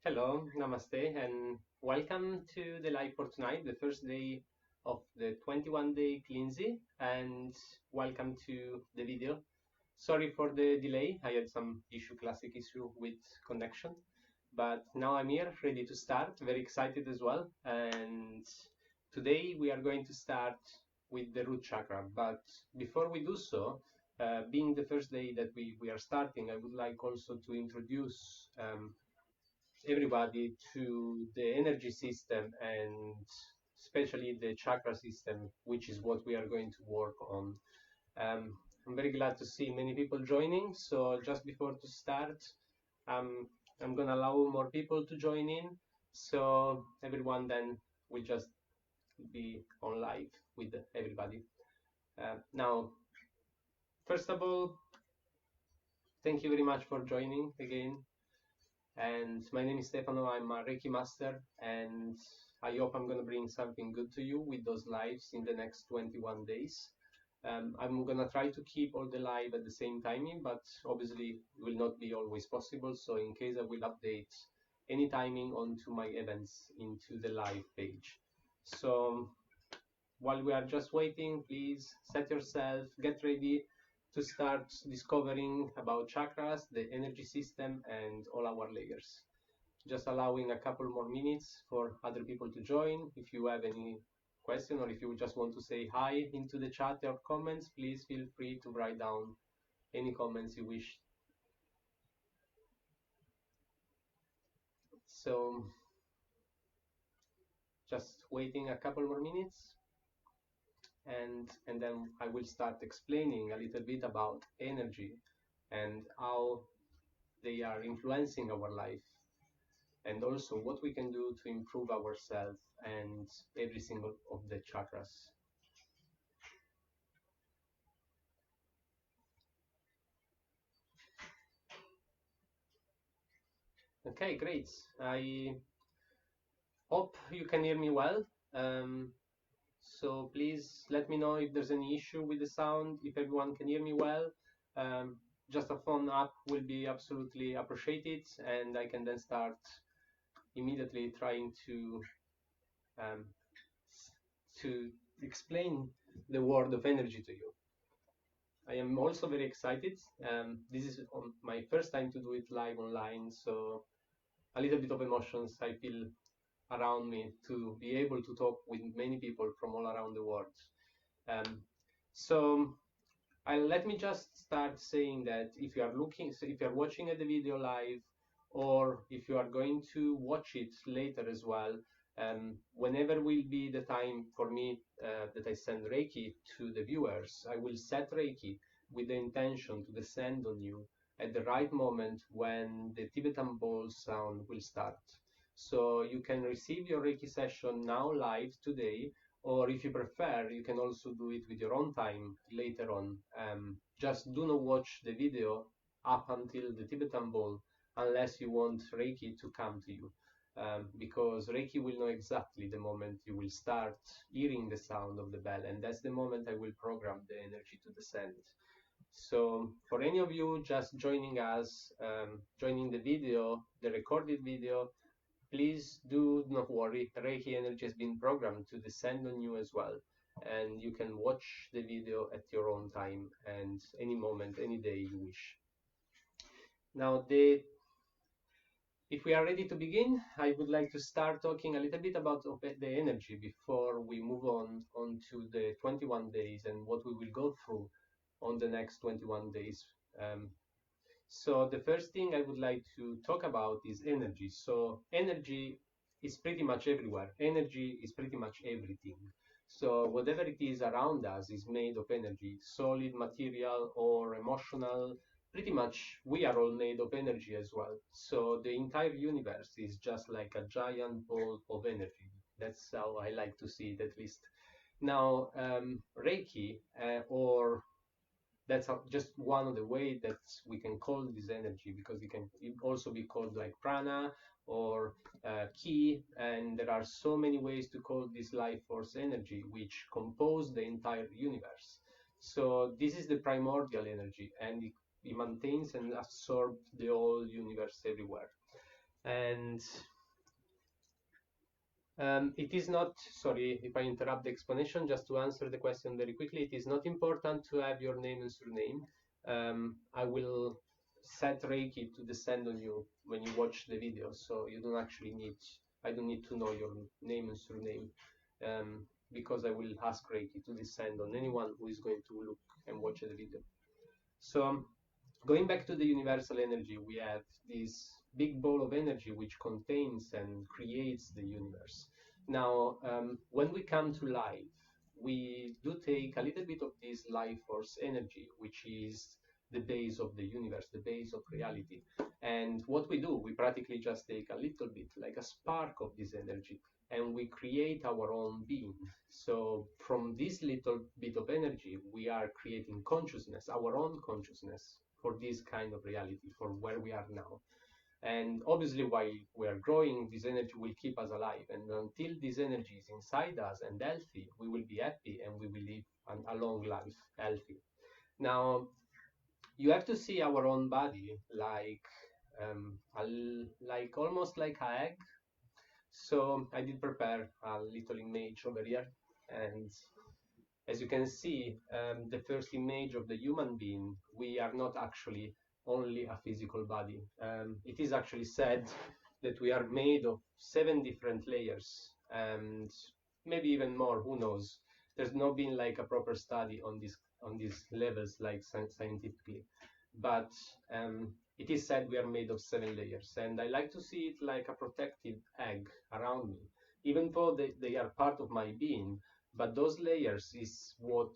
Hello, namaste, and welcome to the live for tonight, the first day of the 21-day cleansing, and welcome to the video. Sorry for the delay. I had some classic issue with connection, but now I'm here, ready to start. Very excited as well. And today we are going to start with the root chakra. But before we do so, being the first day that we are starting, I would like also to introduce everybody to the energy system and especially the chakra system, which is what we are going to work on. Um, I'm very glad to see many people joining. So just before to start, um, I'm gonna allow more people to join in. So everyone then will just be on live with everybody. Now, first of all, thank you very much for joining again. And my name is Stefano. I'm a Reiki master, and I hope I'm going to bring something good to you with those lives in the next 21 days. I'm going to try to keep all the live at the same timing, but obviously it will not be always possible. So in case I will update any timing onto my events into the live page. So while we are just waiting, please set yourself, get ready to start discovering about chakras, the energy system, and all our layers. Just allowing a couple more minutes for other people to join. If you have any question or if you just want to say hi into the chat or comments, please feel free to write down any comments you wish. So just waiting a couple more minutes. And then I will start explaining a little bit about energy and how they are influencing our life, and also what we can do to improve ourselves and every single of the chakras. Okay, great. I hope you can hear me well. So please let me know if there's any issue with the sound, if everyone can hear me well. Um, just a phone up will be absolutely appreciated, and I can then start immediately trying um, to explain the word of energy to you. I am also very excited. This is my first time to do it live online, so a little bit of emotions I feel around me to be able to talk with many people from all around the world. Um, so let me just start saying that if you are looking, so if you are watching at the video live, or if you are going to watch it later as well, whenever will be the time for me that I send Reiki to the viewers, I will set Reiki with the intention to descend on you at the right moment when the Tibetan bowl sound will start. So you can receive your Reiki session now live today, or if you prefer, you can also do it with your own time later on. Just do not watch the video up until the Tibetan bowl unless you want Reiki to come to you. Because Reiki will know exactly the moment you will start hearing the sound of the bell, and that's the moment I will program the energy to descend. So for any of you just joining us, joining the video, the recorded video, please do not worry. Reiki energy has been programmed to descend on you as well. And you can watch the video at your own time and any moment, any day you wish. Now, if we are ready to begin, I would like to start talking a little bit about the energy before we move on to the 21 days and what we will go through on the next 21 days. So the first thing I would like to talk about is energy. So energy is pretty much everywhere. Energy is pretty much everything. So whatever it is around us is made of energy, solid material or emotional. Pretty much we are all made of energy as well. So the entire universe is just like a giant ball of energy. That's how I like to see it, at least. Now, Reiki or that's just one of the way that we can call this energy, because it can also be called like prana or ki, and there are so many ways to call this life force energy which compose the entire universe. So this is the primordial energy, and it maintains and absorbs the whole universe everywhere. And it is not, sorry if I interrupt the explanation, just to answer the question very quickly, it is not important to have your name and surname. I will set Reiki to descend on you when you watch the video, so you don't actually need, I don't need to know your name and surname, because I will ask Reiki to descend on anyone who is going to look and watch the video. So going back to the universal energy, we have this big ball of energy which contains and creates the universe. Now, when we come to life, we do take a little bit of this life force energy, which is the base of the universe, the base of reality. And what we do, we practically just take a little bit, like a spark of this energy, and we create our own being. So from this little bit of energy, we are creating consciousness, our own consciousness for this kind of reality, for where we are now. And obviously, while we are growing, this energy will keep us alive. And until this energy is inside us and healthy, we will be happy and we will live a long life healthy. Now, you have to see our own body like like almost like an egg. So I did prepare a little image over here, and as you can see, the first image of the human being, we are not actually only a physical body. It is actually said that we are made of 7 different layers, and maybe even more. Who knows? There's not been like a proper study on these levels, like scientifically, but it is said we are made of 7 layers, and I like to see it like a protective egg around me, even though they are part of my being. But those layers is what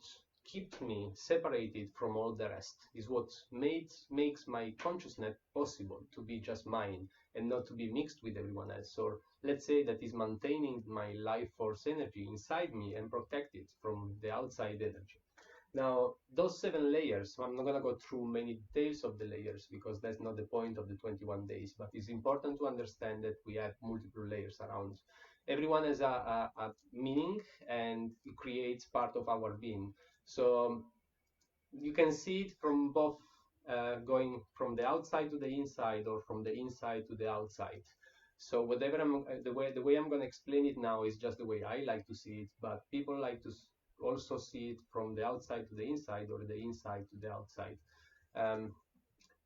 kept me separated from all the rest, is what makes my consciousness possible to be just mine and not to be mixed with everyone else. Or let's say that is maintaining my life force energy inside me and protect it from the outside energy. Now, those 7 layers, I'm not going to go through many details of the layers because that's not the point of the 21 days, but it's important to understand that we have multiple layers around. Everyone has a meaning, and it creates part of our being. So you can see it from both, going from the outside to the inside or from the inside to the outside. So whatever the way I'm going to explain it now is just the way I like to see it, but people like to also see it from the outside to the inside or the inside to the outside. Um,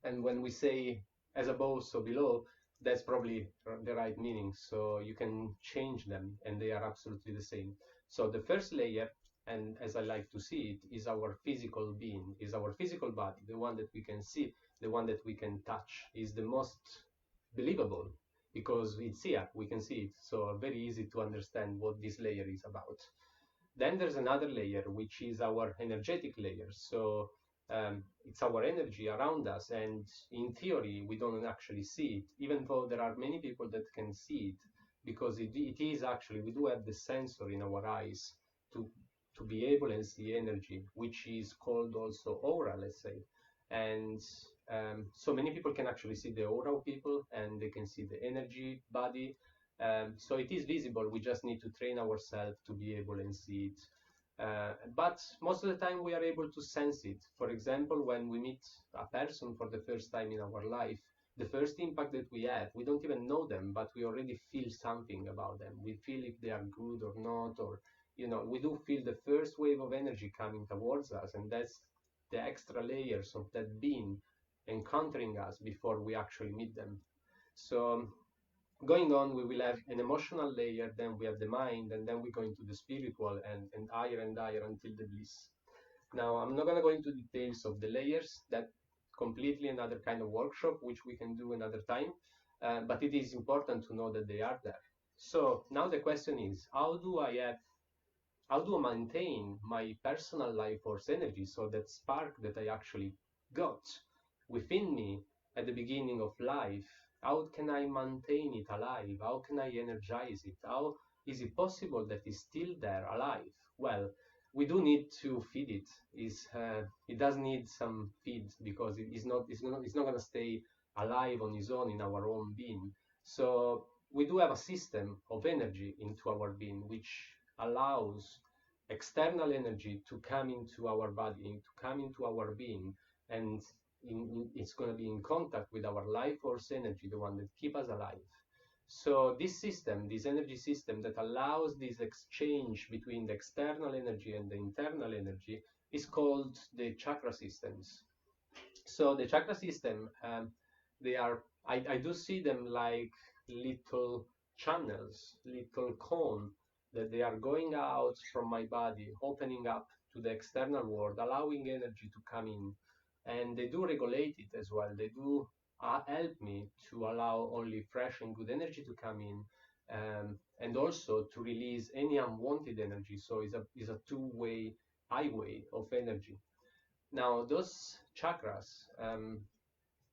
and when we say as above, so below, that's probably the right meaning. So you can change them, and they are absolutely the same. So the first layer, and as I like to see it, is our physical being, is our physical body, the one that we can see, the one that we can touch, is the most believable because it's here, we can see it. So very easy to understand what this layer is about. Then there's another layer, which is our energetic layer. So it's our energy around us, and in theory, we don't actually see it, even though there are many people that can see it, because it is actually, we do have the sensor in our eyes to be able and see energy, which is called also aura, let's say. And so many people can actually see the aura of people, and they can see the energy body. So it is visible. We just need to train ourselves to be able and see it. But most of the time we are able to sense it. For example, when we meet a person for the first time in our life, the first impact that we have, we don't even know them, but we already feel something about them. We feel if they are good or not, or, we do feel the first wave of energy coming towards us, and that's the extra layers of that being encountering us before we actually meet them. So going on, we will have an emotional layer, then we have the mind, and then we go into the spiritual and higher until the bliss. Now, I'm not going to go into details of the layers. That completely another kind of workshop, which we can do another time. But it is important to know that they are there. So now the question is, how do I maintain my personal life force energy, so that spark that I actually got within me at the beginning of life? How can I maintain it alive? How can I energize it? How is it possible that it's still there alive? Well, we do need to feed it. It does need some feed, because it's not going to stay alive on its own in our own being. So we do have a system of energy into our being, which allows external energy to come into our body, to come into our being, and it's going to be in contact with our life force energy, the one that keep us alive. So this system, this energy system that allows this exchange between the external energy and the internal energy, is called the chakra systems. So the chakra system, they are, I do see them like little channels, little cone, that they are going out from my body, opening up to the external world, allowing energy to come in. And they do regulate it as well. They do help me to allow only fresh and good energy to come in, and also to release any unwanted energy. So it's a two-way highway of energy. Now, those chakras,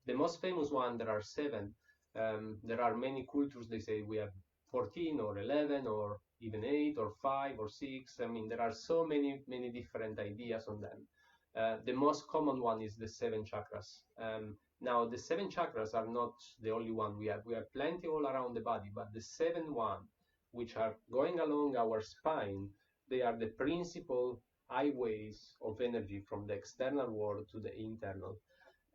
the most famous one, there are seven. There are many cultures, they say we have 14 or 11 or even 8 or 5 or 6. I mean, there are so many different ideas on them. The most common one is the seven chakras. Now, the seven chakras are not the only one we have. We have plenty all around the body, but the seven one, which are going along our spine, they are the principal highways of energy from the external world to the internal,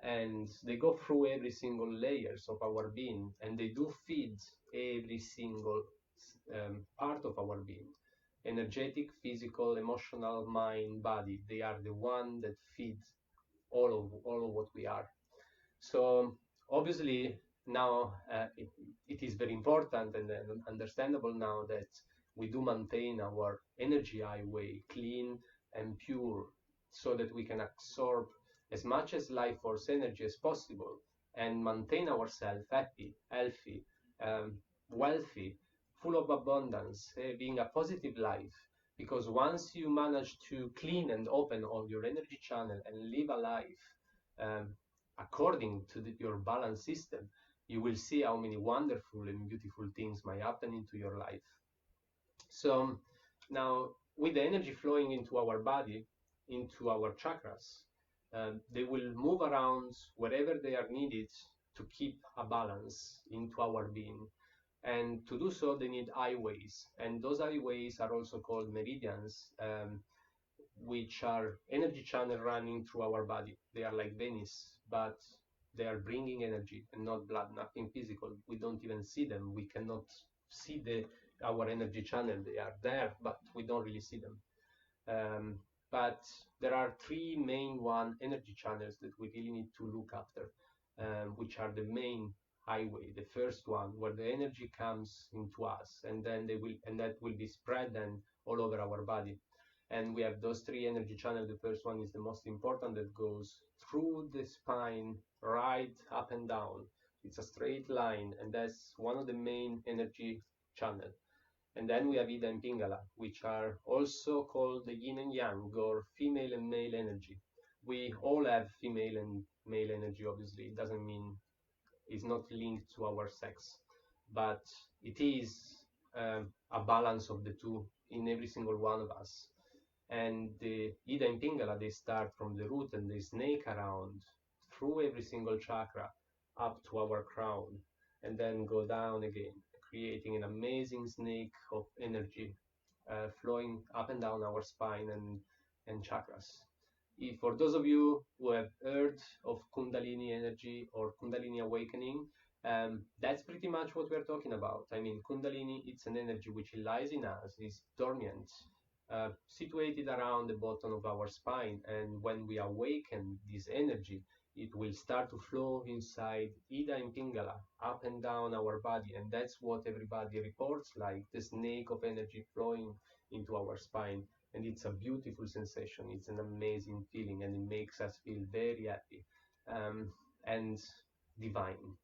and they go through every single layers of our being, and they do feed every single part of our being: energetic, physical, emotional, mind, body. They are the one that feed all of what we are. So obviously now, it is very important and understandable now that we do maintain our energy highway clean and pure, so that we can absorb as much as life force energy as possible and maintain ourselves happy, healthy, wealthy, full of abundance, being a positive life. Because once you manage to clean and open all your energy channel and live a life, um, according to your balance system, you will see how many wonderful and beautiful things might happen into your life. So now, with the energy flowing into our body, into our chakras, they will move around wherever they are needed to keep a balance into our being. And to do so, they need highways. And those highways are also called meridians, which are energy channel running through our body. They are like Venice, but they are bringing energy and not blood, nothing physical. We don't even see them. We cannot see our energy channel. They are there, but we don't really see them. Um, but there are three main energy channels that we really need to look after, which are the main highway. The first one, where the energy comes into us, and then that will be spread then all over our body. And we have those three energy channels. The first one is the most important, that goes through the spine, right up and down. It's a straight line, and that's one of the main energy channels. And then we have Ida and Pingala, which are also called the yin and yang, or female and male energy. We all have female and male energy, obviously. It doesn't mean it's not linked to our sex, but it is a balance of the two in every single one of us. And the Ida and Pingala, they start from the root and they snake around through every single chakra up to our crown, and then go down again, creating an amazing snake of energy flowing up and down our spine and chakras. For those of you who have heard of Kundalini energy or Kundalini awakening, that's pretty much what we're talking about. I mean, Kundalini, it's an energy which lies in us, is dormant, situated around the bottom of our spine. And when we awaken this energy, it will start to flow inside Ida and Pingala, up and down our body. And that's what everybody reports, like the snake of energy flowing into our spine. And it's a beautiful sensation. It's an amazing feeling, and it makes us feel very happy, and divine.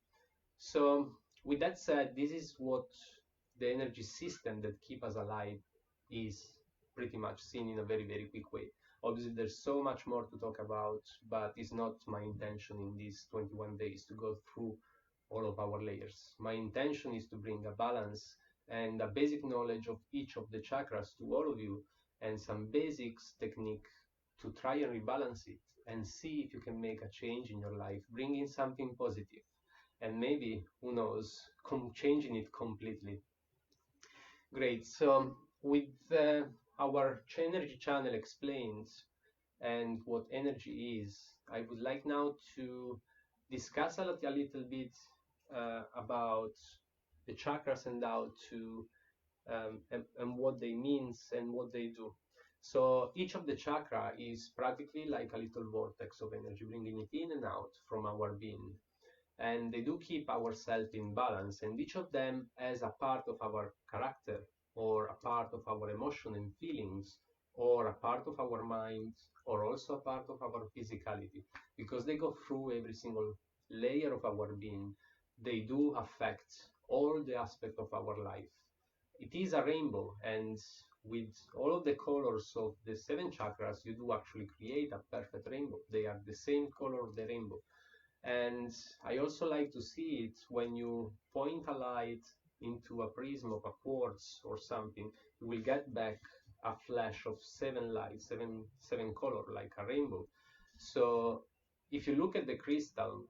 So with that said, this is what the energy system that keep us alive is pretty much seen in a very quick way. Obviously, there's so much more to talk about, but it's not my intention in these 21 days to go through all of our layers. My intention is to bring a balance and a basic knowledge of each of the chakras to all of you, and some basics technique to try and rebalance it and see if you can make a change in your life, bringing something positive, and maybe, who knows, changing it completely. Great. So with our energy channel explained and what energy is, I would like now to discuss a little bit about the chakras and how to and what they means and what they do. So each of the chakra is practically like a little vortex of energy, bringing it in and out from our being. And they do keep ourselves in balance, and each of them has a part of our character, or a part of our emotion and feelings, or a part of our mind, or also a part of our physicality, because they go through every single layer of our being. They do affect all the aspects of our life. It is a rainbow, and with all of the colors of the seven chakras, you do actually create a perfect rainbow. They are the same color of the rainbow. And I also like to see it when you point a light into a prism of a quartz or something, you will get back a flash of seven lights, seven color, like a rainbow. So if you look at the crystal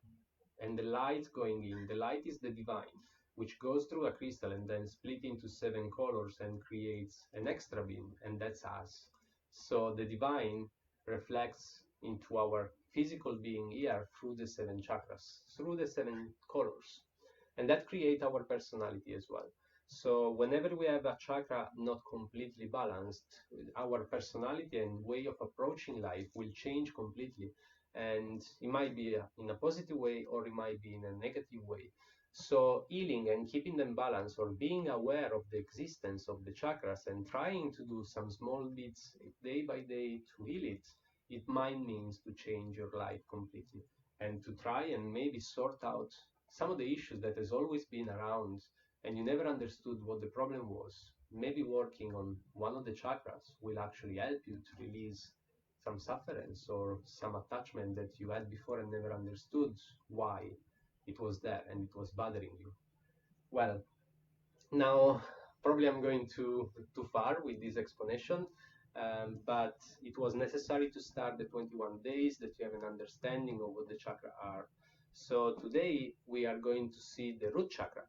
and the light going in, the light is the divine, which goes through a crystal and then split into seven colors and creates an extra beam, and that's us. So the divine reflects into our physical being here through the seven chakras, through the seven colors, and that creates our personality as well. So whenever we have a chakra not completely balanced, our personality and way of approaching life will change completely, and it might be in a positive way or it might be in a negative way. So healing and keeping them balanced, or being aware of the existence of the chakras and trying to do some small bits day by day to heal it, it might mean to change your life completely, and to try and maybe sort out some of the issues that has always been around and you never understood what the problem was. Maybe working on one of the chakras will actually help you to release some sufferance or some attachment that you had before and never understood why it was there and it was bothering you. Well, now probably I'm going too far with this explanation, but it was necessary to start the 21 days that you have an understanding of what the chakra are. So today we are going to see the root chakra.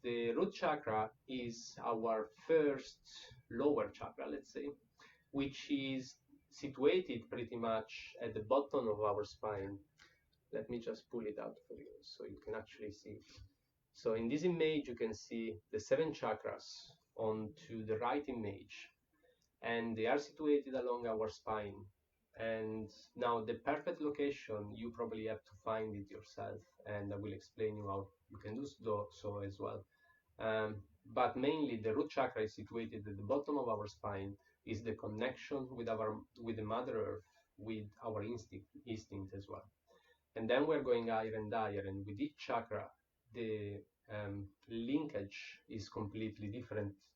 The root chakra is our first lower chakra, let's say, which is situated pretty much at the bottom of our spine. Let me just pull it out for you so you can actually see it. So in this image, you can see the seven chakras onto the right image, and they are situated along our spine. And now the perfect location, you probably have to find it yourself, and I will explain you how you can do so as well. Um, but mainly the root chakra is situated at the bottom of our spine, is the connection with the Mother Earth, with our instinct as well. And then we're going higher and higher, and with each chakra, the linkage is completely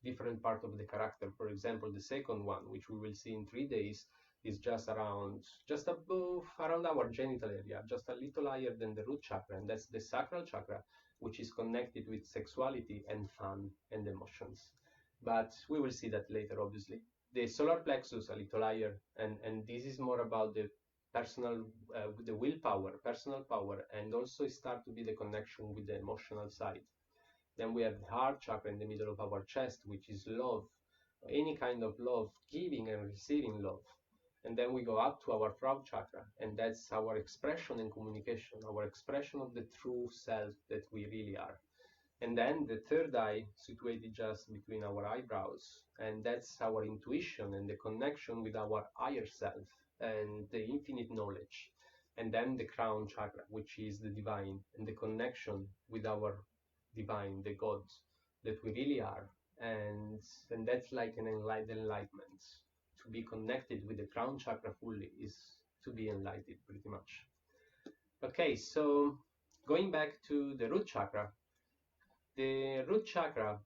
different part of the character. For example, the second one, which we will see in 3 days, is just above, around our genital area, just a little higher than the root chakra, and that's the sacral chakra, which is connected with sexuality and fun and emotions. But we will see that later, obviously. The solar plexus a little higher, and this is more about the personal, the willpower, personal power, and also start to be the connection with the emotional side. Then we have the heart chakra in the middle of our chest, which is love, any kind of love, giving and receiving love. And then we go up to our Crown Chakra, and that's our expression and communication, our expression of the true self that we really are. And then the third eye, situated just between our eyebrows, and that's our intuition and the connection with our higher self and the infinite knowledge. And then the Crown Chakra, which is the divine and the connection with our divine, the God that we really are. And that's like an enlightenment. To be connected with the Crown Chakra fully is to be enlightened, pretty much. Okay, so going back to the root chakra, the root chakra,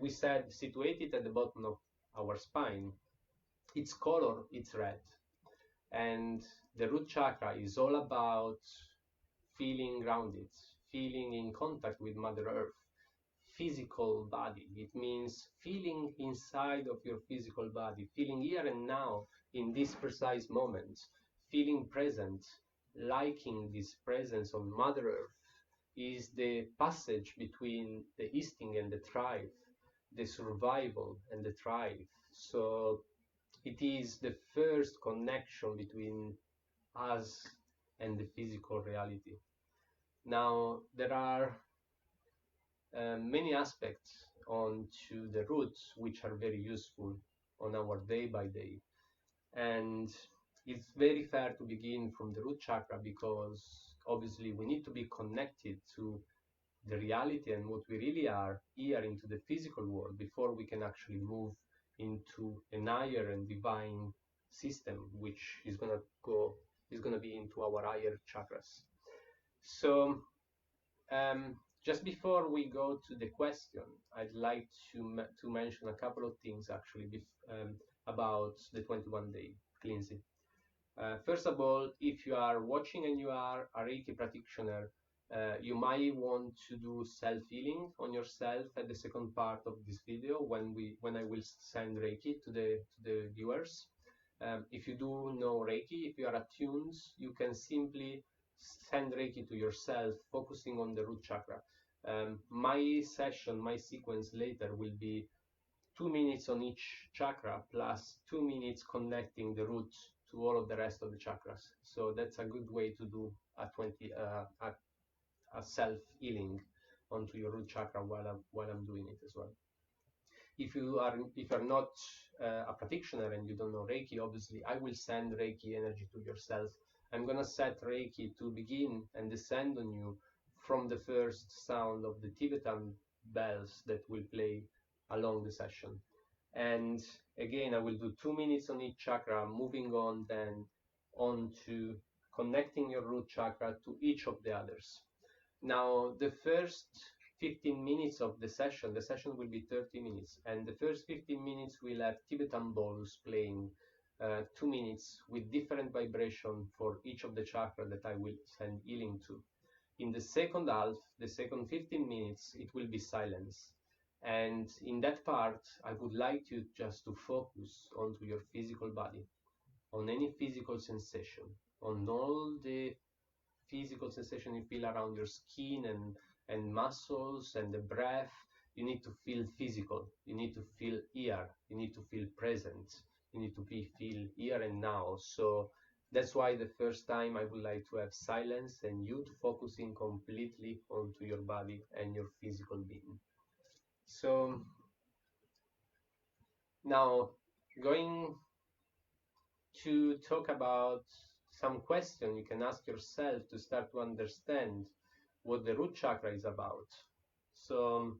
we said, situated at the bottom of our spine. Its color, it's red. And the root chakra is all about feeling grounded, feeling in contact with Mother Earth, physical body. It means feeling inside of your physical body, feeling here and now in this precise moment, feeling present, liking this presence of Mother Earth, is the passage between the instinct and the thrive, the survival and the thrive. So it is the first connection between us and the physical reality. Now, there are many aspects onto the roots which are very useful on our day by day. And it's very fair to begin from the root chakra because obviously we need to be connected to the reality and what we really are here into the physical world before we can actually move into an higher and divine system, which is gonna be into our higher chakras. So just before we go to the question, I'd like to mention a couple of things actually about the 21-day cleansing. First of all, if you are watching and you are a Reiki practitioner, you might want to do self-healing on yourself at the second part of this video when I will send Reiki to the viewers. If you do know Reiki, if you are attuned, you can simply send Reiki to yourself, focusing on the root chakra. My session, my sequence later will be 2 minutes on each chakra plus 2 minutes connecting the root to all of the rest of the chakras. So that's a good way to do a self healing onto your root chakra while I'm doing it as well. If you're not a practitioner and you don't know Reiki, obviously I will send Reiki energy to yourself. I'm gonna set Reiki to begin and descend on you from the first sound of the Tibetan bells that will play along the session. And again, I will do 2 minutes on each chakra, moving on then on to connecting your root chakra to each of the others. Now, the first 15 minutes of the session will be 30 minutes, and the first 15 minutes we'll have Tibetan bowls playing 2 minutes with different vibration for each of the chakra that I will send healing to. In the second half, the second 15 minutes, it will be silence. And in that part, I would like you just to focus onto your physical body, on any physical sensation, on all the physical sensation you feel around your skin and muscles and the breath. You need to feel physical. You need to feel here. You need to feel present. You need to feel here and now. So that's why the first time I would like to have silence and you to focusing completely onto your body and your physical being. So now going to talk about some question you can ask yourself to start to understand what the root chakra is about. So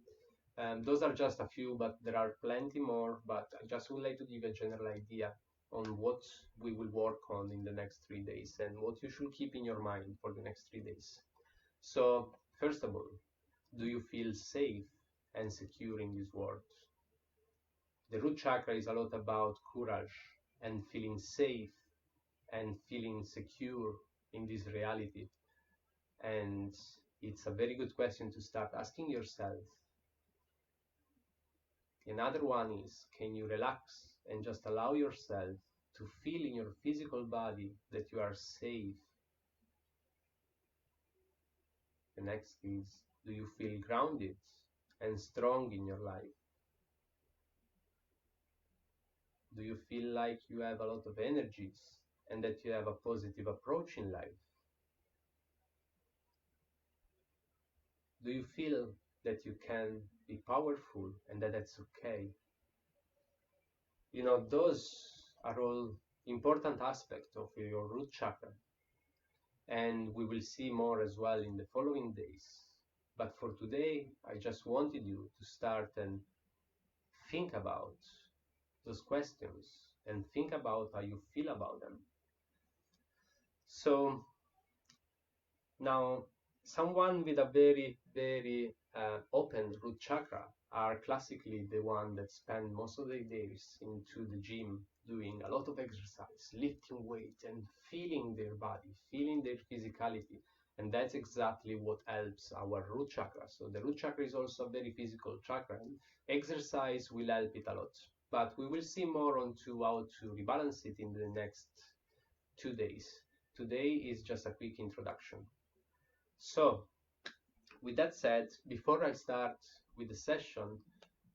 those are just a few, but there are plenty more, but I just would like to give a general idea on what we will work on in the next 3 days and what you should keep in your mind for the next 3 days. So first of all, do you feel safe and secure in this world? The root chakra is a lot about courage and feeling safe and feeling secure in this reality. And it's a very good question to start asking yourself. Another one is, can you relax and just allow yourself to feel in your physical body that you are safe? The next is, do you feel grounded and strong in your life? Do you feel like you have a lot of energies and that you have a positive approach in life? Do you feel that you can be powerful and that that's okay? You know, those are all important aspects of your root chakra. And we will see more as well in the following days. But for today, I just wanted you to start and think about those questions and think about how you feel about them. So now, someone with a very, very open root chakra are classically the one that spend most of their days into the gym doing a lot of exercise, lifting weight and feeling their body, feeling their physicality. And that's exactly what helps our root chakra. So the root chakra is also a very physical chakra, and exercise will help it a lot. But we will see more onto how to rebalance it in the next 2 days. Today is just a quick introduction. So, with that said, before I start with the session,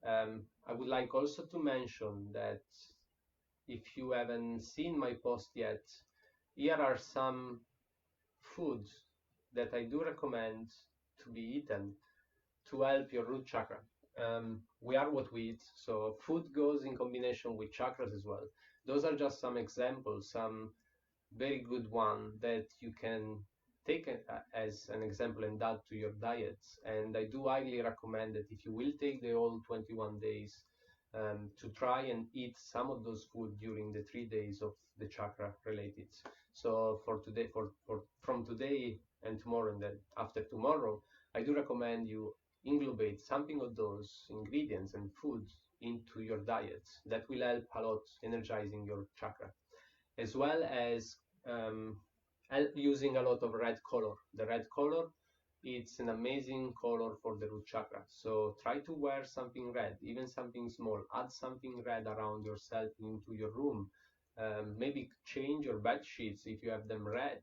I would like also to mention that if you haven't seen my post yet, here are some foods that I do recommend to be eaten to help your root chakra. We are what we eat, so food goes in combination with chakras as well. Those are just some examples, some very good one that you can take as an example and add to your diets. And I do highly recommend that if you will take the whole 21 days, to try and eat some of those food during the 3 days of the chakra related. So for today, from today and tomorrow, and then after tomorrow, I do recommend you inglobate something of those ingredients and foods into your diet. That will help a lot energizing your chakra, as well as um, using a lot of red color. The red color, it's an amazing color for the root chakra. So try to wear something red, even something small. Add something red around yourself into your room. Maybe change your bed sheets if you have them red.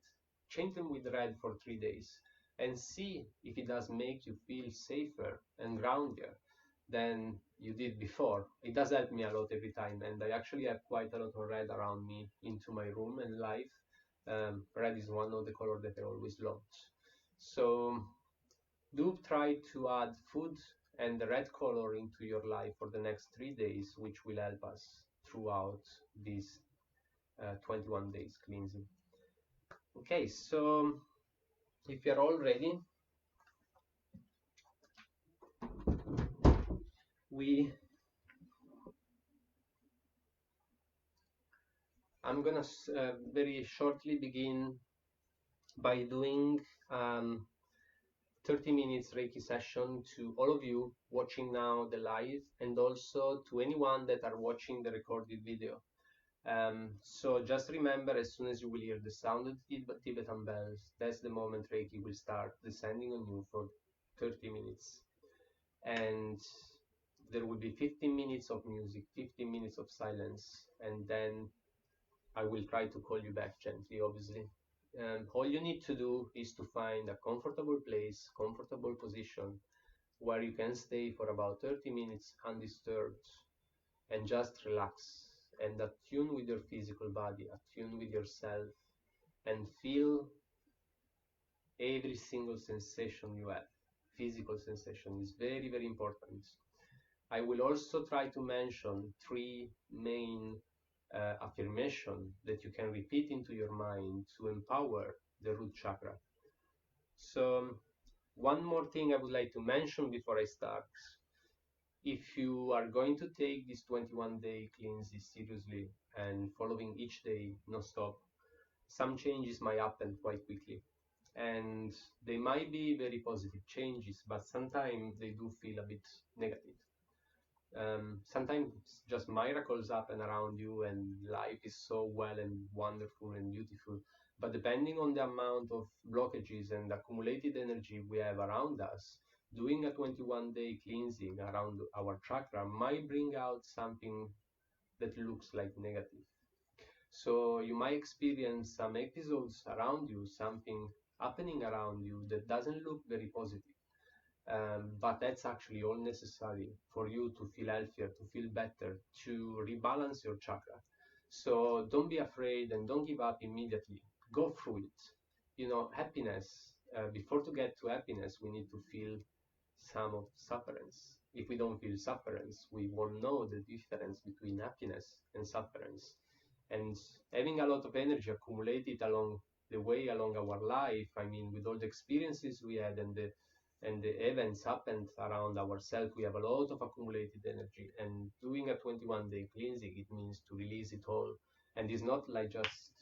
Change them with red for 3 days and see if it does make you feel safer and grounded than you did before. It does help me a lot every time, and I actually have quite a lot of red around me into my room and life. Red is one of the colors that I always loved. So do try to add food and the red color into your life for the next 3 days, which will help us throughout these 21 days cleansing. Okay, so if you're all ready, I'm gonna very shortly begin by doing 30 minutes Reiki session to all of you watching now the live, and also to anyone that are watching the recorded video. So just remember, as soon as you will hear the sound of Tibetan bells, that's the moment Reiki will start descending on you for 30 minutes. And there will be 15 minutes of music, 15 minutes of silence, and then I will try to call you back gently, obviously. All you need to do is to find a comfortable place, comfortable position where you can stay for about 30 minutes undisturbed and just relax and attune with your physical body, attune with yourself, and feel every single sensation you have. Physical sensation is very, very important. I will also try to mention three main affirmation that you can repeat into your mind to empower the root chakra. So one more thing I would like to mention before I start. If you are going to take this 21-day cleanses seriously and following each day non-stop, some changes might happen quite quickly. And they might be very positive changes, but sometimes they do feel a bit negative. Sometimes just miracles happen around you and life is so well and wonderful and beautiful. But depending on the amount of blockages and accumulated energy we have around us, doing a 21-day cleansing around our chakra might bring out something that looks like negative. So you might experience some episodes around you, something happening around you that doesn't look very positive. But that's actually all necessary for you to feel healthier, to feel better, to rebalance your chakra. So don't be afraid and don't give up immediately. Go through it. You know, happiness, before to get to happiness, we need to feel some of sufferance. If we don't feel sufferance, we won't know the difference between happiness and sufferance. And having a lot of energy accumulated along the way, along our life, I mean, with all the experiences we had and the events happened around ourselves, we have a lot of accumulated energy. And doing a 21-day cleansing, it means to release it all. And it's not like just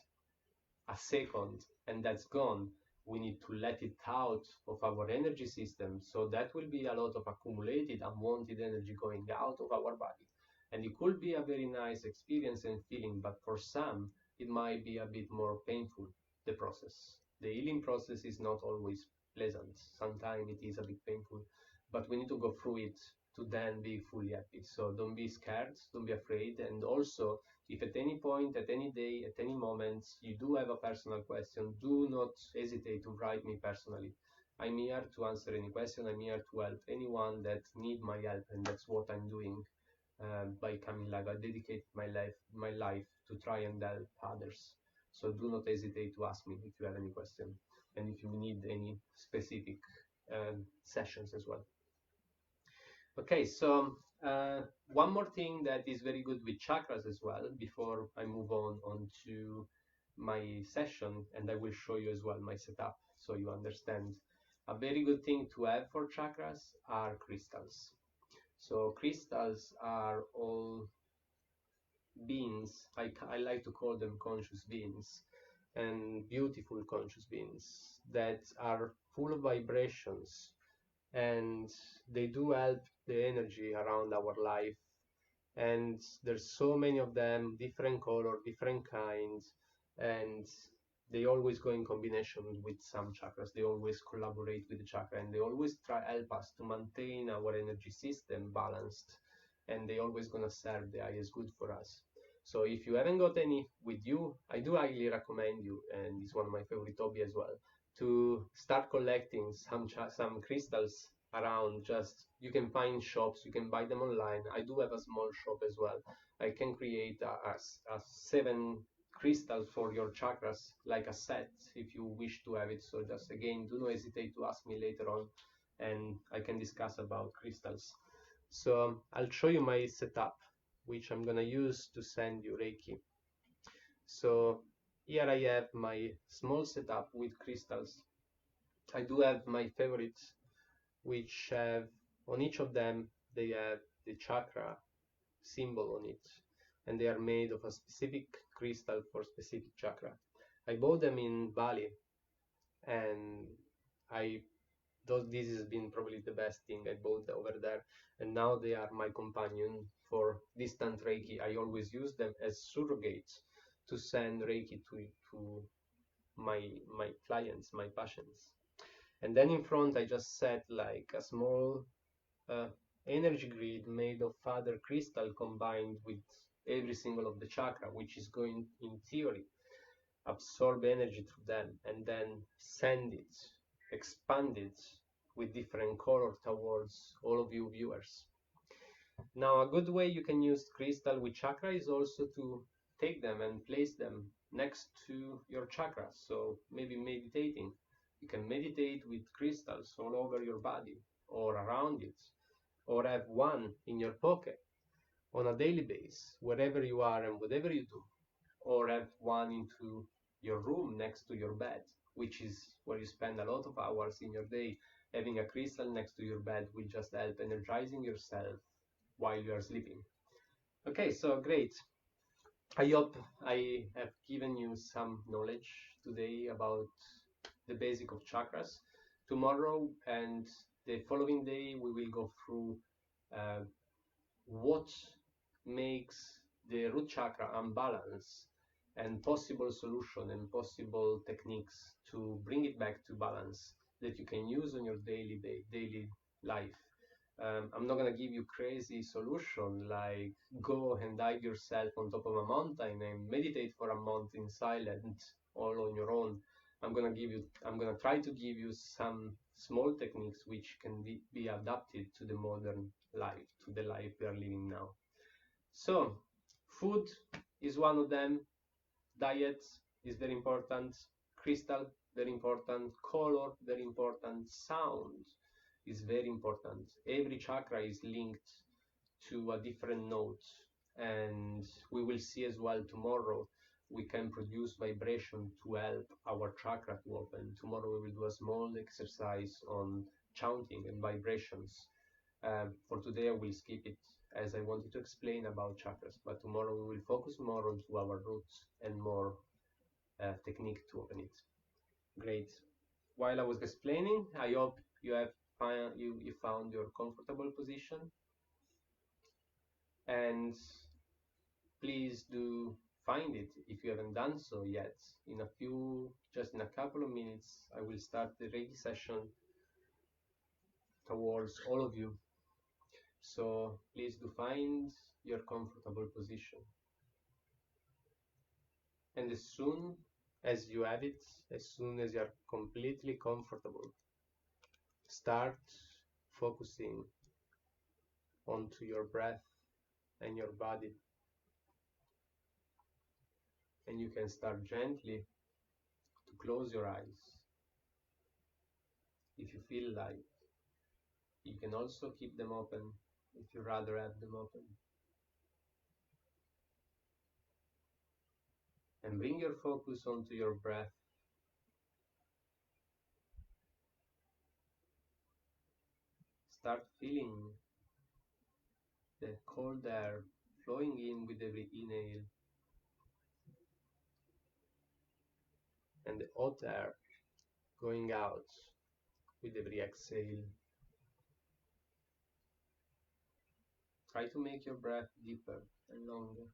a second and that's gone. We need to let it out of our energy system. So that will be a lot of accumulated unwanted energy going out of our body. And it could be a very nice experience and feeling, but for some, it might be a bit more painful, the process. The healing process is not always pleasant. Sometimes it is a bit painful, but we need to go through it to then be fully happy. So don't be scared, don't be afraid. And also, if at any point, at any day, at any moment, you do have a personal question, do not hesitate to write me personally. I'm here to answer any question. I'm here to help anyone that need my help, and that's what I'm doing by coming live. I dedicate my life to try and help others. So do not hesitate to ask me if you have any question and if you need any specific sessions as well. Okay, so one more thing that is very good with chakras as well, before I move on to my session, and I will show you as well my setup so you understand. A very good thing to have for chakras are crystals. So crystals are all beings, I like to call them conscious beings, and beautiful conscious beings that are full of vibrations, and they do help the energy around our life. And there's so many of them, different color, different kinds, and they always go in combination with some chakras. They always collaborate with the chakra, and they always try help us to maintain our energy system balanced, and they always gonna serve the highest good for us. So if you haven't got any with you, I do highly recommend you, and it's one of my favorite hobby as well, to start collecting some crystals around. Just you can find shops, you can buy them online. I do have a small shop as well. I can create a 7 crystals for your chakras, like a set, if you wish to have it. So just again, do not hesitate to ask me later on, and I can discuss about crystals. So I'll show you my setup, which I'm gonna use to send you Reiki. So here I have my small setup with crystals. I do have my favorites, which have, on each of them, they have the chakra symbol on it, and they are made of a specific crystal for specific chakra. I bought them in Bali, and I those this has been probably the best thing I bought over there, and now they are my companion for distant Reiki. I always use them as surrogates to send Reiki to my clients, my patients. And then in front I just set like a small uh, energy grid made of other crystal combined with every single of the chakra, which is going, in theory, absorb energy through them and then send it, expand it with different color towards all of you viewers. Now, a good way you can use crystal with chakra is also to take them and place them next to your chakras. So maybe meditating. You can meditate with crystals all over your body or around it, or have one in your pocket on a daily basis, wherever you are and whatever you do, or have one into your room next to your bed, which is where you spend a lot of hours in your day. Having a crystal next to your bed will just help energizing yourself while you are sleeping. Okay, so great. I hope I have given you some knowledge today about the basic of chakras. Tomorrow and the following day, we will go through uh, what makes the root chakra unbalanced, and possible solution and possible techniques to bring it back to balance that you can use on your daily life. I'm not gonna give you crazy solution like go and hide yourself on top of a mountain and meditate for a month in silence all on your own. I'm gonna try to give you some small techniques which can be adapted to the modern life, to the life we are living now. So, food is one of them. Diet is very important. Crystal, very important. Color, very important. Sound is very important. Every chakra is linked to a different note, and we will see as well tomorrow we can produce vibration to help our chakra to open. Tomorrow we will do a small exercise on chanting and vibrations. For today I will skip it, as I wanted to explain about chakras, but tomorrow we will focus more onto our roots and more technique to open it. Great. While I was explaining, I hope you found your comfortable position, and please do find it if you haven't done so yet. Just in a couple of minutes, I will start the Reiki session towards all of you. So please do find your comfortable position. And as soon as you have it, as soon as you are completely comfortable, start focusing onto your breath and your body. And you can start gently to close your eyes if you feel like. You can also keep them open if you rather have them open. And bring your focus onto your breath. Start feeling the cold air flowing in with every inhale and the hot air going out with every exhale. Try to make your breath deeper and longer.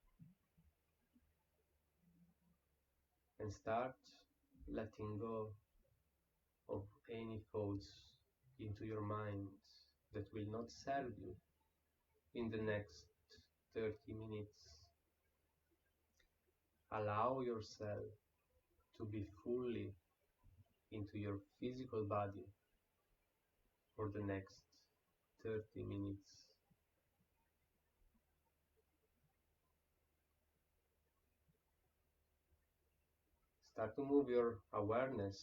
And start letting go of any thoughts into your mind that will not serve you in the next 30 minutes. Allow yourself to be fully into your physical body for the next 30 minutes. Start to move your awareness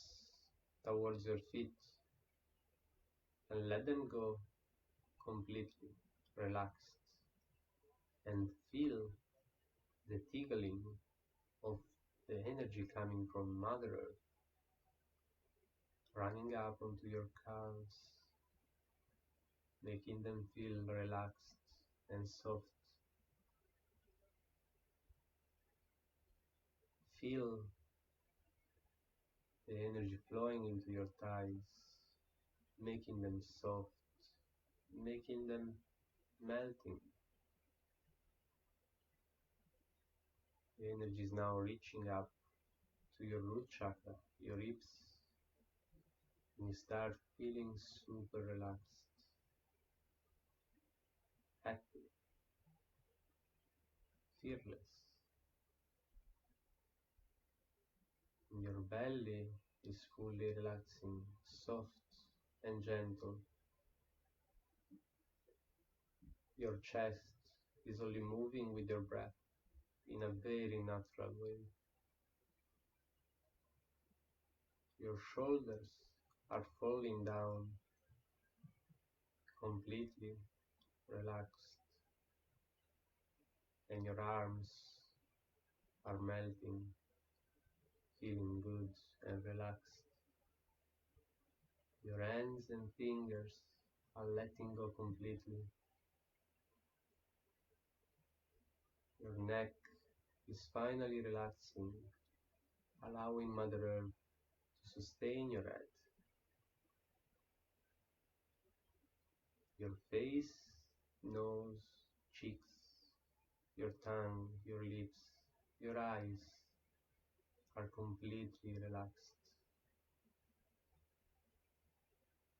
towards your feet and let them go completely relaxed, and feel the tingling of the energy coming from Mother Earth running up onto your calves, making them feel relaxed and soft. Feel the energy flowing into your thighs, making them soft, making them melting. The energy is now reaching up to your root chakra, your hips, and you start feeling super relaxed, happy, fearless. And your belly is fully relaxing, soft and gentle. Your chest is only moving with your breath in a very natural way. Your shoulders are falling down, completely relaxed, and your arms are melting, feeling good and relaxed. Your hands and fingers are letting go completely. Your neck is finally relaxing, allowing Mother Earth to sustain your head. Your face, nose, cheeks, your tongue, your lips, your eyes are completely relaxed.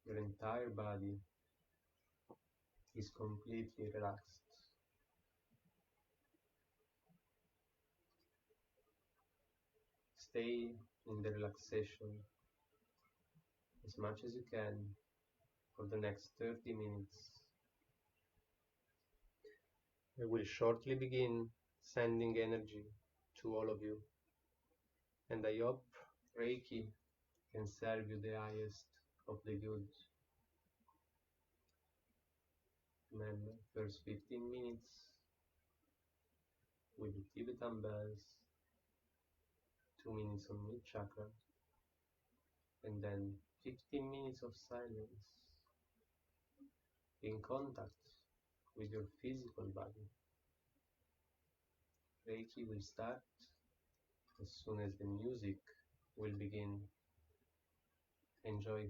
Your entire body is completely relaxed. Stay in the relaxation as much as you can for the next 30 minutes. I will shortly begin sending energy to all of you, and I hope Reiki can serve you the highest of the good. Remember, first 15 minutes with the Tibetan bells, 2 minutes on Root Chakra, and then 15 minutes of silence in contact with your physical body. Reiki will start as soon as the music will begin. Enjoy.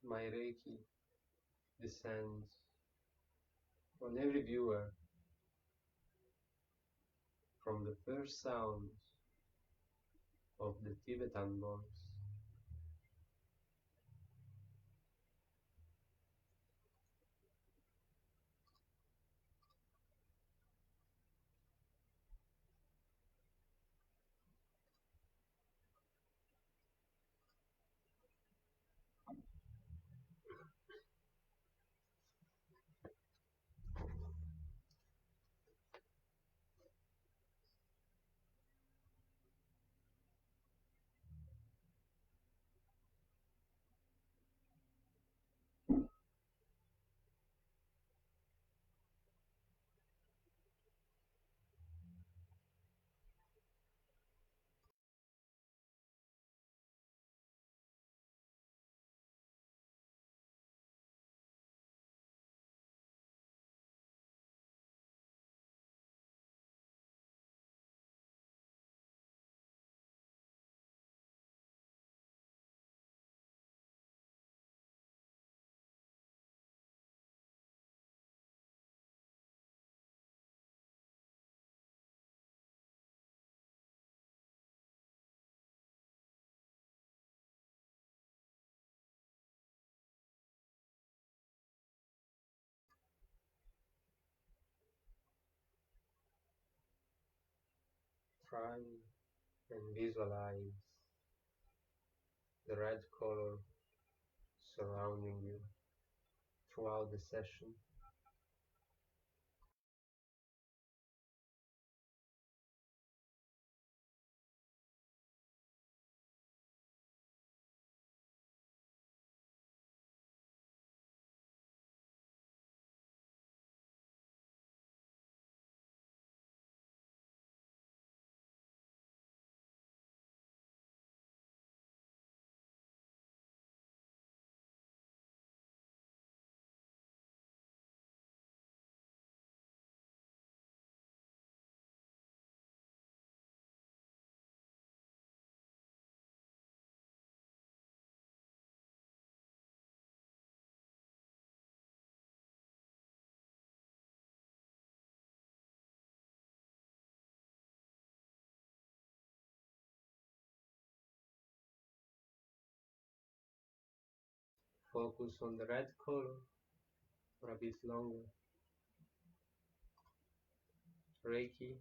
my Reiki descends on every viewer from the first sound of the Tibetan voice try and visualize the red color surrounding you throughout the session. Focus on the red color for a bit longer. Reiki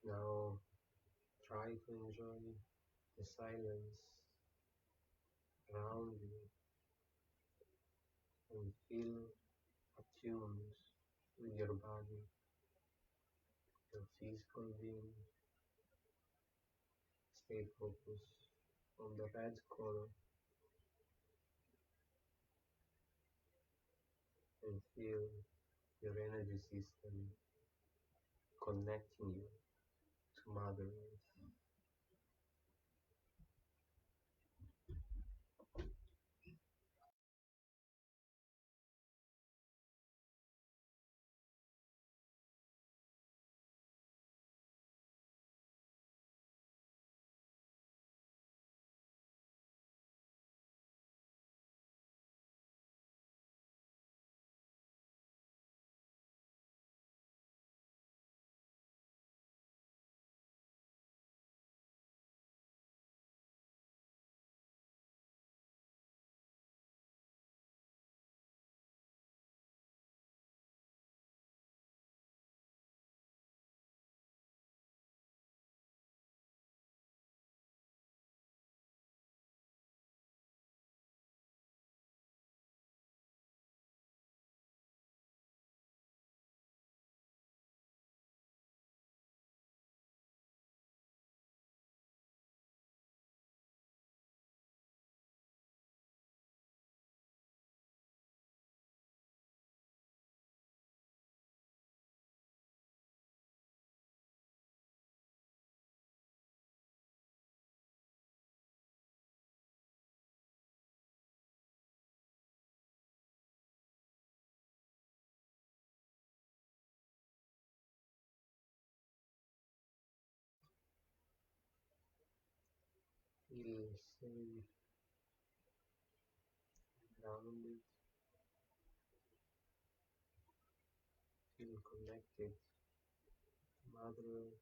Now try to enjoy the silence around you and feel attuned with your body, your physical being. Stay focused on the red color and feel your energy system connecting you to Mother Earth. Feel safe, grounded, feel connected to Mother Earth.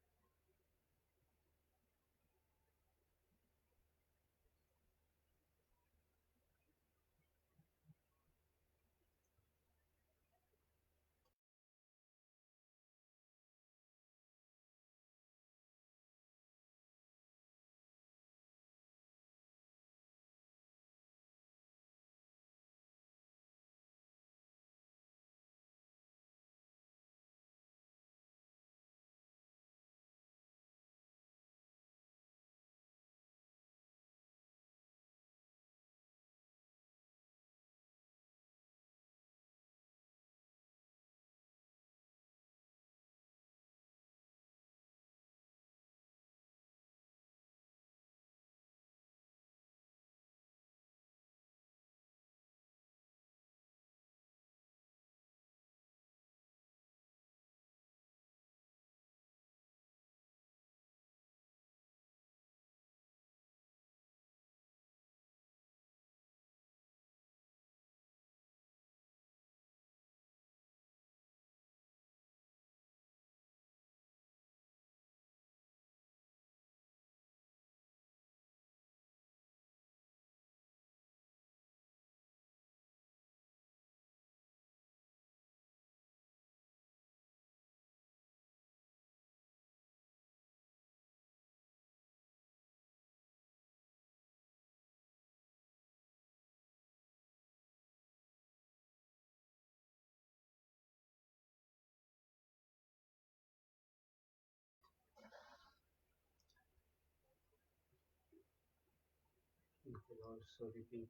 You can also repeat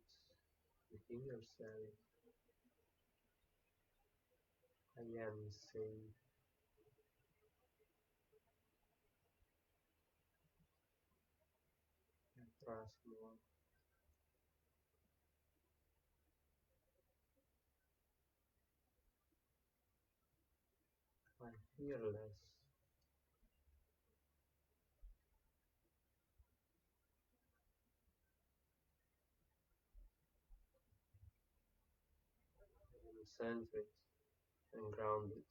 within yourself, I am safe, I trust more, I'm fearless, I am centered and grounded.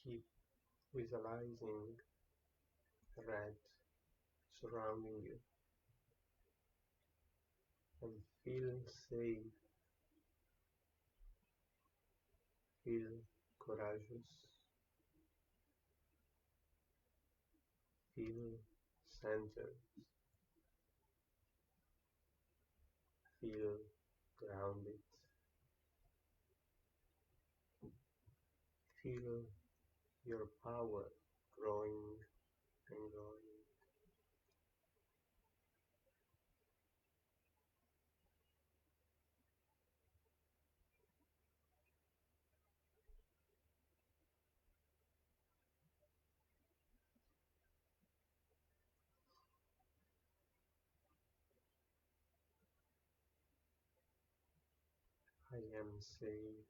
Keep visualizing red surrounding you and feel safe, feel courageous, feel centered, feel grounded, feel your power growing and growing. I am safe.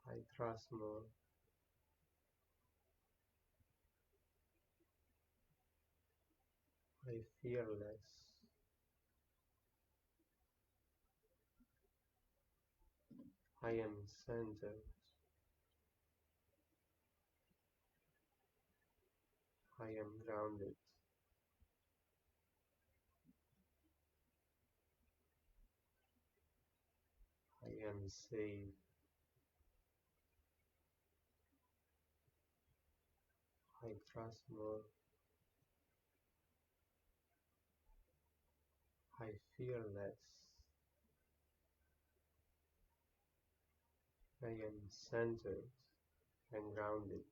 I trust more. I fear less. I am centered. I am grounded. I am safe. I trust more. I fear less. I am centered and grounded,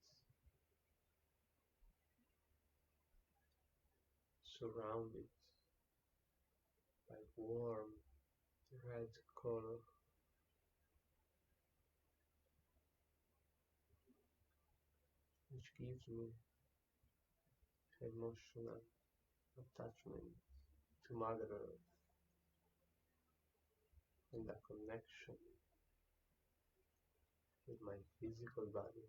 surrounded by warm red color, which gives me emotional attachment to Mother Earth and a connection with my physical body.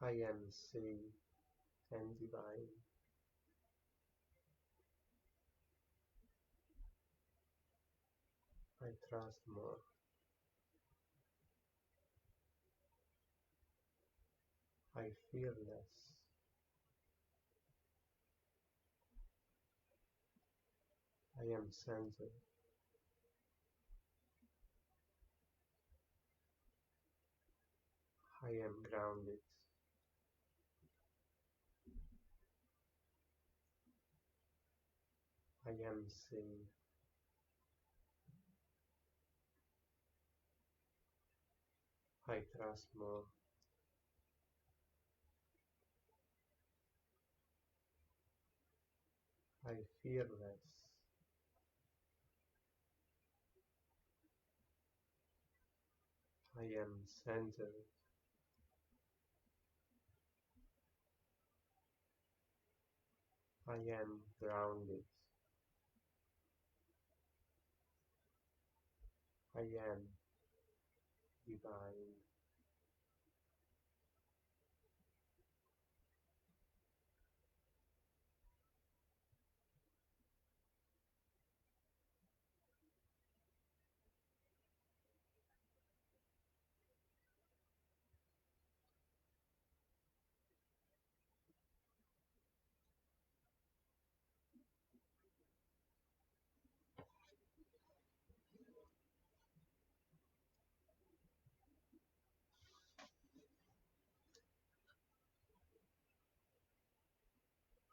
I am safe and divine. I trust more. I fear less. I am centered. I am grounded. I am safe. I trust more. I fear less. I am centered. I am grounded. I am divine.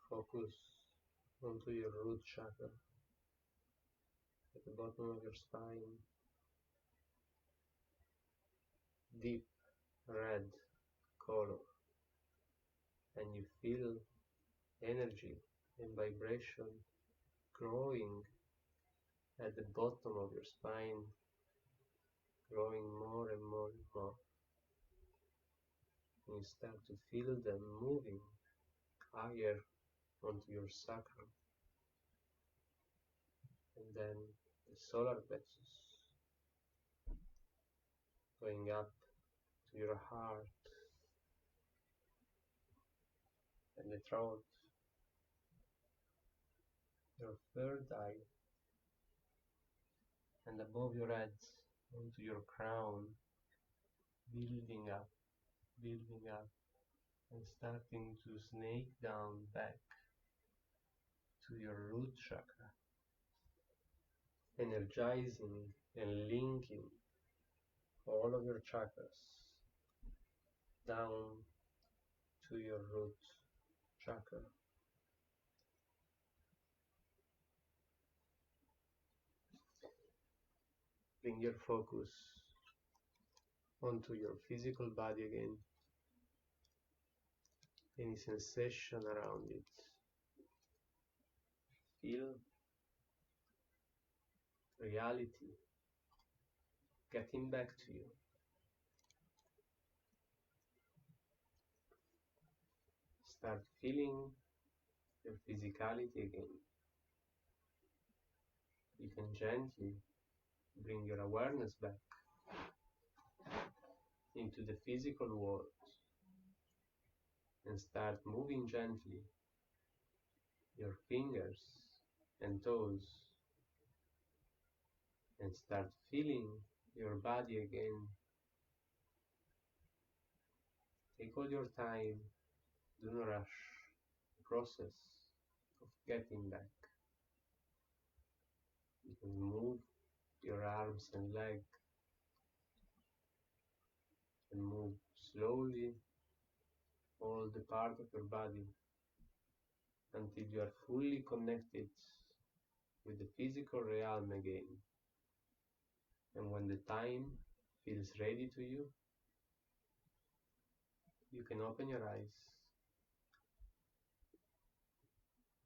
Focus onto your root chakra at the bottom of your spine. Deep red color and you feel energy and vibration growing at the bottom of your spine, growing more and more and more. And you start to feel them moving higher onto your sacrum, and then the solar plexus, going up to your heart and the throat, your third eye, and above your head onto your crown, building up, and starting to snake down back to your root chakra, energizing and linking all of your chakras down to your root chakra. Bring your focus onto your physical body again. Any sensation around it. Feel reality getting back to you. Start feeling your physicality again. You can gently bring your awareness back into the physical world and start moving gently your fingers and toes and start feeling your body again. Take all your time, do not rush the process of getting back. You can move your arms and legs and move slowly all the part of your body until you are fully connected with the physical realm again. And when the time feels ready to you, you can open your eyes.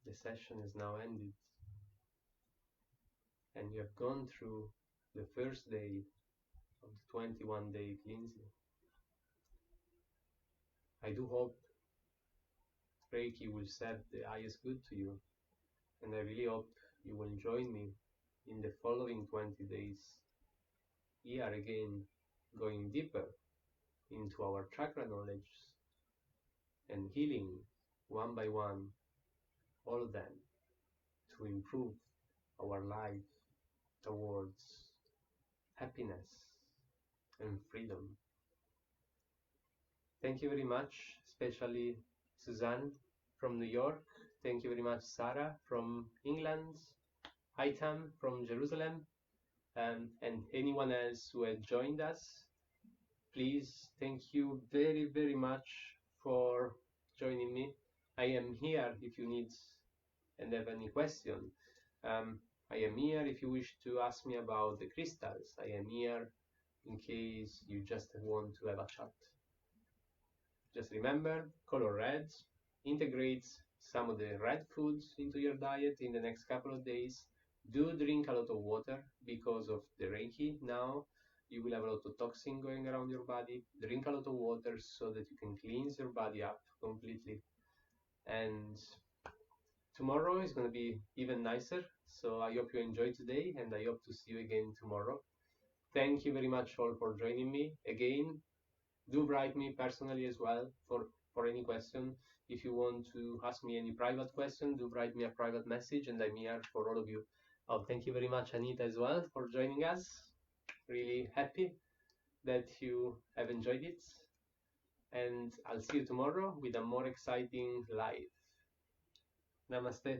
The session is now ended, and you have gone through the first day of the 21-day cleansing. I do hope Reiki will serve the highest good to you, and I really hope you will join me in the following 20 days, here again, going deeper into our chakra knowledge and healing one by one all of them to improve our life towards happiness and freedom. Thank you very much, especially Suzanne from New York. Thank you very much, Sarah from England, Aitam from Jerusalem, and anyone else who had joined us. Please, thank you very, very much for joining me. I am here if you need and have any question. I am here if you wish to ask me about the crystals. I am here in case you just want to have a chat. Just remember, color red integrates some of the red foods into your diet in the next couple of days. Do drink a lot of water because of the Reiki now. You will have a lot of toxin going around your body. Drink a lot of water so that you can cleanse your body up completely. And tomorrow is going to be even nicer. So I hope you enjoyed today, and I hope to see you again tomorrow. Thank you very much all for joining me. Again, do write me personally as well for any question. If you want to ask me any private question, do write me a private message, and I'm here for all of you. Oh, thank you very much, Anita, as well, for joining us. Really happy that you have enjoyed it. And I'll see you tomorrow with a more exciting live. Namaste.